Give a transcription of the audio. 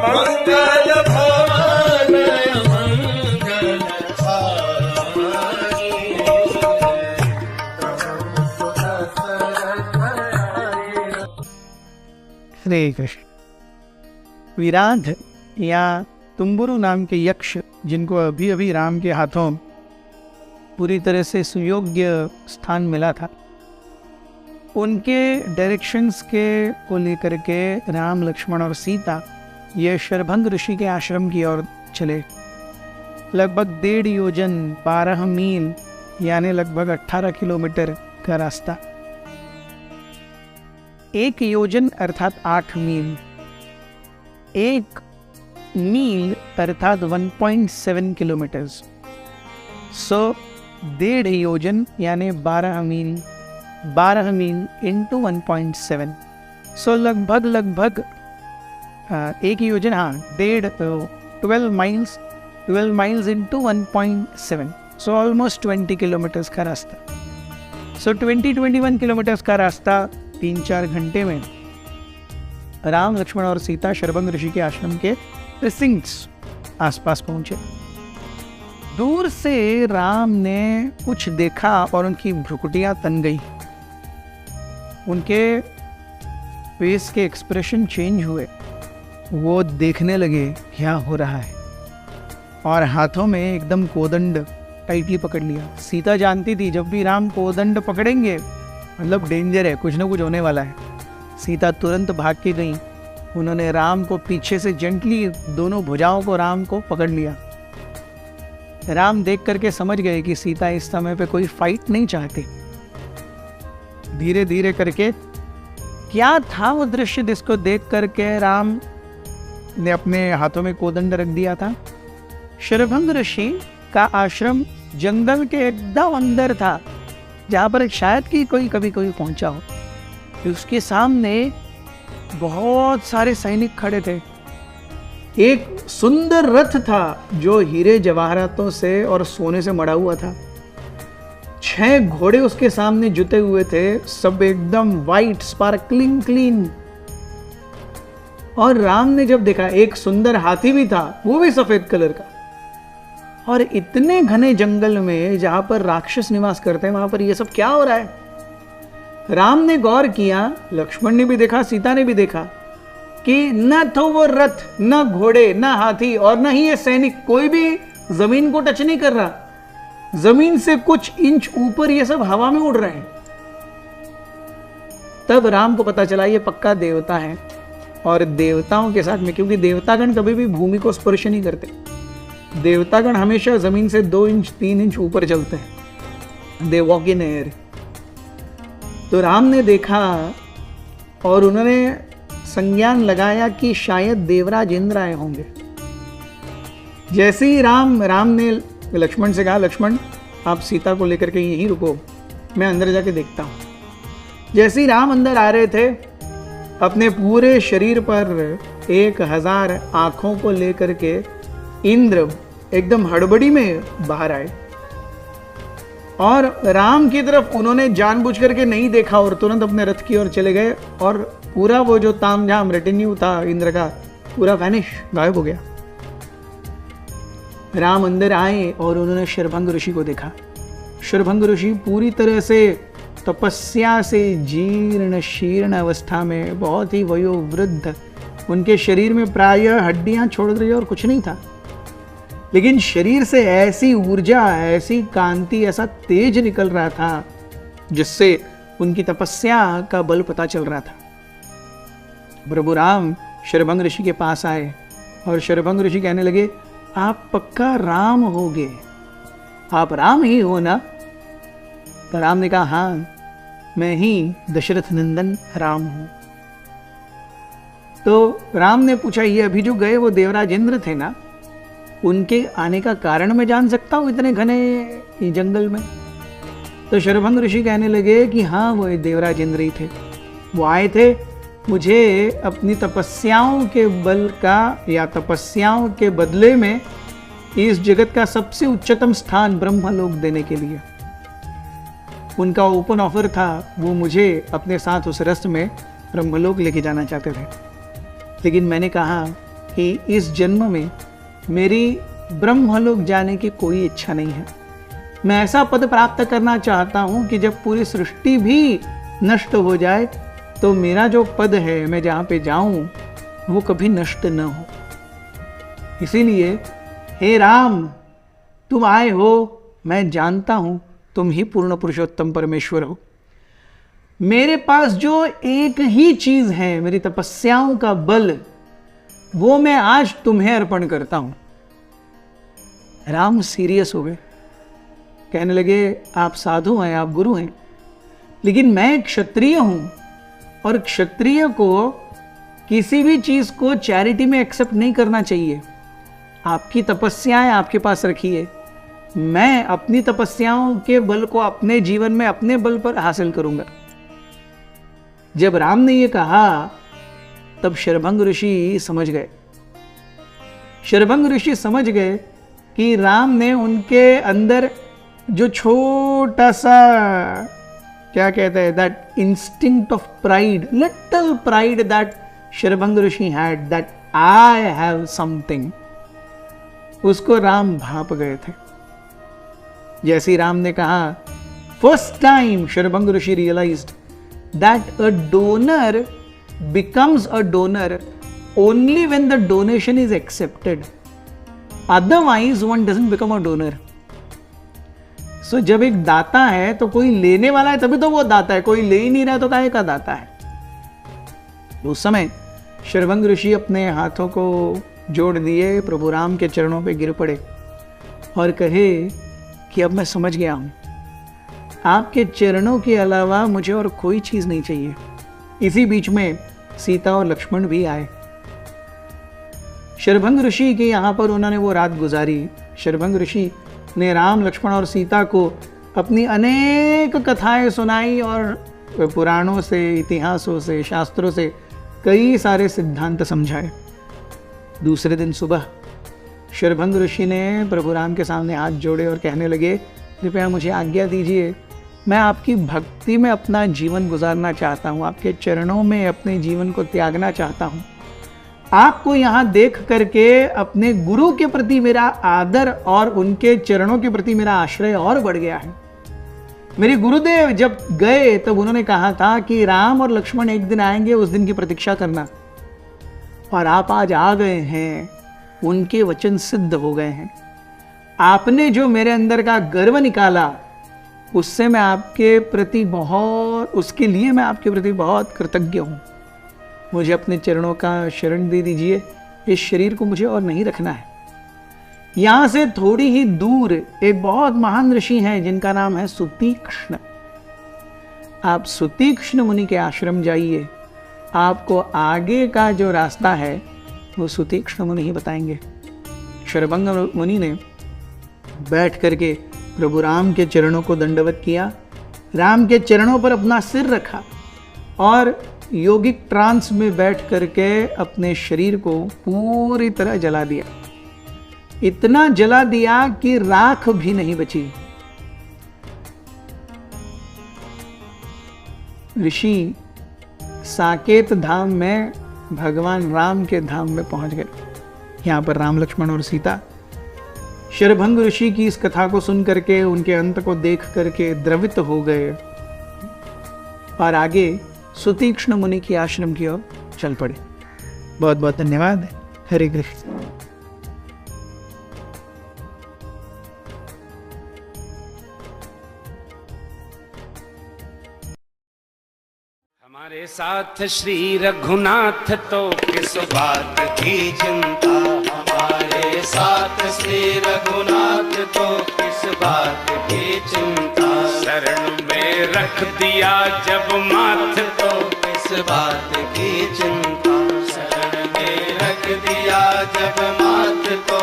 मंगल भवन श्री कृष्ण। विराध या तुम्बुरु नाम के यक्ष, जिनको अभी अभी राम के हाथों पूरी तरह से सुयोग्य स्थान मिला था, उनके डायरेक्शंस के को लेकर के राम, लक्ष्मण और सीता ये शरभंग ऋषि के आश्रम की ओर चले। लगभग 1.5 योजन 12 मील यानी लगभग 18 किलोमीटर का रास्ता। 1 योजन अर्थात 8 मील, 1 मील अर्थात 1.7 किलोमीटर्स। सो 1.5 योजन यानी 12 मील, 12 मील इंटू 1.7, सो लगभग 1 योजन, हाँ 12 miles into 1.7, so almost 20 kilometres का रास्ता। सो 21 किलोमीटर्स का रास्ता 3-4 घंटे में राम, लक्ष्मण और सीता शरभंग ऋषि के आश्रम के प्रिसिंक्ट्स आसपास पहुंचे। दूर से राम ने कुछ देखा और उनकी भ्रुकुटियां तन गई। उनके फेस के एक्सप्रेशन चेंज हुए। वो देखने लगे क्या हो रहा है, और हाथों में एकदम कोदंड टाइटली पकड़ लिया। सीता जानती थी जब भी राम कोदंड पकड़ेंगे मतलब डेंजर है, कुछ ना कुछ होने वाला है। सीता तुरंत भाग के गई। उन्होंने राम को पीछे से जेंटली दोनों भुजाओं को राम को पकड़ लिया। राम देख करके समझ गए कि सीता इस समय पे कोई फाइट नहीं चाहती। धीरे धीरे करके क्या था वो दृश्य जिसको देख करके राम ने अपने हाथों में कोदंड रख दिया था? शरभंग ऋषि का आश्रम जंगल के एकदम अंदर था, जहाँ पर शायद कि कभी कोई पहुंचा हो। उसके सामने बहुत सारे सैनिक खड़े थे। एक सुंदर रथ था जो हीरे जवाहरातों से और सोने से मढ़ा हुआ था। 6 घोड़े उसके सामने जुते हुए थे, सब एकदम वाइट स्पार्कलिंग क्लीन। और राम ने जब देखा एक सुंदर हाथी भी था, वो भी सफेद कलर का। और इतने घने जंगल में जहां पर राक्षस निवास करते हैं, वहां पर ये सब क्या हो रहा है? राम ने गौर किया, लक्ष्मण ने भी देखा, सीता ने भी देखा कि न तो वो रथ, न घोड़े, न हाथी और न ही ये सैनिक, कोई भी जमीन को टच नहीं कर रहा। जमीन से कुछ इंच ऊपर ये सब हवा में उड़ रहे हैं। तब राम को पता चला ये पक्का देवता है। और देवताओं के साथ में, क्योंकि देवतागण कभी भी भूमि को स्पर्श नहीं करते, देवतागण हमेशा जमीन से 2 इंच 3 इंच ऊपर चलते हैं। They walk in air. तो राम ने देखा और उन्होंने संज्ञान लगाया कि शायद देवराज इंद्र आए होंगे। जैसे ही राम ने लक्ष्मण से कहा, लक्ष्मण आप सीता को लेकर के यहीं रुको, मैं अंदर जाके देखता हूं। जैसे ही राम अंदर आ रहे थे, अपने पूरे शरीर पर 1000 आंखों को लेकर के इंद्र एकदम हड़बड़ी में बाहर आए। और राम की तरफ उन्होंने जानबूझ करके नहीं देखा और तुरंत अपने रथ की ओर चले गए। और पूरा वो जो तामझाम रेटिन्यू था इंद्र का, पूरा वैनिश, गायब हो गया। राम अंदर आए और उन्होंने शरभंग ऋषि को देखा। शरभंग ऋषि पूरी तरह से तपस्या से जीर्ण शीर्ण अवस्था में, बहुत ही वयोवृद्ध। उनके शरीर में प्रायः हड्डियां छोड़ रही और कुछ नहीं था, लेकिन शरीर से ऐसी ऊर्जा, ऐसी कांति, ऐसा तेज निकल रहा था जिससे उनकी तपस्या का बल पता चल रहा था। प्रभु राम शरभंग ऋषि के पास आए और शरभंग ऋषि कहने लगे, आप पक्का राम होगे, आप राम ही हो ना? तो राम ने कहा, हाँ मैं ही दशरथ नंदन राम हूं। तो राम ने पूछा, ये अभी जो गए वो देवराज इंद्र थे ना, उनके आने का कारण मैं जान सकता हूँ इतने घने जंगल में? तो शरभंग ऋषि कहने लगे कि हाँ वो देवराज इंद्र ही थे। वो आए थे मुझे अपनी तपस्याओं के बल का या तपस्याओं के बदले में इस जगत का सबसे उच्चतम स्थान ब्रह्मलोक देने के लिए। उनका ओपन ऑफर था, वो मुझे अपने साथ उस रथ में ब्रह्मलोक लेके जाना चाहते थे। लेकिन मैंने कहा कि इस जन्म में मेरी ब्रह्मलोक जाने की कोई इच्छा नहीं है। मैं ऐसा पद प्राप्त करना चाहता हूं कि जब पूरी सृष्टि भी नष्ट हो जाए तो मेरा जो पद है, मैं जहां पे जाऊं, वो कभी नष्ट न हो। इसीलिए हे राम, तुम आए हो, मैं जानता हूं तुम ही पूर्ण पुरुषोत्तम परमेश्वर हो। मेरे पास जो एक ही चीज है, मेरी तपस्याओं का बल, वो मैं आज तुम्हें अर्पण करता हूं। राम सीरियस हो गए, कहने लगे आप साधु हैं, आप गुरु हैं, लेकिन मैं क्षत्रिय हूं और क्षत्रिय को किसी भी चीज को चैरिटी में एक्सेप्ट नहीं करना चाहिए। आपकी तपस्याएं आपके पास रखिए, मैं अपनी तपस्याओं के बल को अपने जीवन में अपने बल पर हासिल करूंगा। जब राम ने ये कहा तब शरभंग ऋषि समझ गए। शरभंग ऋषि समझ गए कि राम ने उनके अंदर जो छोटा सा, क्या कहते हैं, that instinct of pride, little pride that Sharabhanga Rishi had, that I have something, उसको राम भाप गए थे। जैसे राम ने कहा, first time Sharabhanga Rishi realised that a donor becomes a donor only when the donation is accepted. Otherwise, one doesn't become a donor. So, जब एक दाता है तो कोई लेने वाला है तभी तो वो दाता है, कोई ले ही नहीं रहा तो काहे का दाता है। उस समय शरभंग ऋषि अपने हाथों को जोड़ दिए, प्रभु राम के चरणों पे गिर पड़े और कहे कि अब मैं समझ गया हूं, आपके चरणों के अलावा मुझे और कोई चीज नहीं चाहिए। इसी बीच में सीता और लक्ष्मण भी आए। शरभंग ऋषि के यहाँ पर उन्होंने वो रात गुजारी। शरभंग ऋषि ने राम, लक्ष्मण और सीता को अपनी अनेक कथाएं सुनाई और पुराणों से, इतिहासों से, शास्त्रों से कई सारे सिद्धांत समझाए। दूसरे दिन सुबह शरभंग ऋषि ने प्रभु राम के सामने हाथ जोड़े और कहने लगे, कृपया मुझे आज्ञा दीजिए, मैं आपकी भक्ति में अपना जीवन गुजारना चाहता हूँ, आपके चरणों में अपने जीवन को त्यागना चाहता हूँ। आपको यहाँ देख करके अपने गुरु के प्रति मेरा आदर और उनके चरणों के प्रति मेरा आश्रय और बढ़ गया है। मेरे गुरुदेव जब गए तब उन्होंने कहा था कि राम और लक्ष्मण एक दिन आएंगे, उस दिन की प्रतीक्षा करना, और आप आज आ गए हैं, उनके वचन सिद्ध हो गए हैं। आपने जो मेरे अंदर का गर्व निकाला, उससे मैं आपके प्रति उसके लिए मैं आपके प्रति बहुत कृतज्ञ हूँ। मुझे अपने चरणों का शरण दे दीजिए, इस शरीर को मुझे और नहीं रखना है। यहाँ से थोड़ी ही दूर एक बहुत महान ऋषि हैं जिनका नाम है सुतीक्ष्ण। आप सुतीक्ष्ण मुनि के आश्रम जाइए, आपको आगे का जो रास्ता है वो सुतीक्ष्ण मुनि ही बताएंगे। शरभंग मुनि ने बैठ करके प्रभु राम के चरणों को दंडवत किया, राम के चरणों पर अपना सिर रखा और योगिक ट्रांस में बैठ करके अपने शरीर को पूरी तरह जला दिया। इतना जला दिया कि राख भी नहीं बची। ऋषि साकेत धाम में भगवान राम के धाम में पहुंच गए। यहां पर राम, लक्ष्मण और सीता शरभंग ऋषि की इस कथा को सुन करके, उनके अंत को देख करके द्रवित हो गए और आगे सुतीक्ष्ण मुनि के आश्रम की ओर चल पड़े। बहुत बहुत धन्यवाद। हरे कृष्ण। हमारे साथ श्री रघुनाथ तो किस बात की चिंता, हमारे साथ श्री रघुनाथ तो किस बात की चिंता, शरण में रख दिया जब माथ तो किस बात की चिंता, शरण में रख दिया जब माथ तो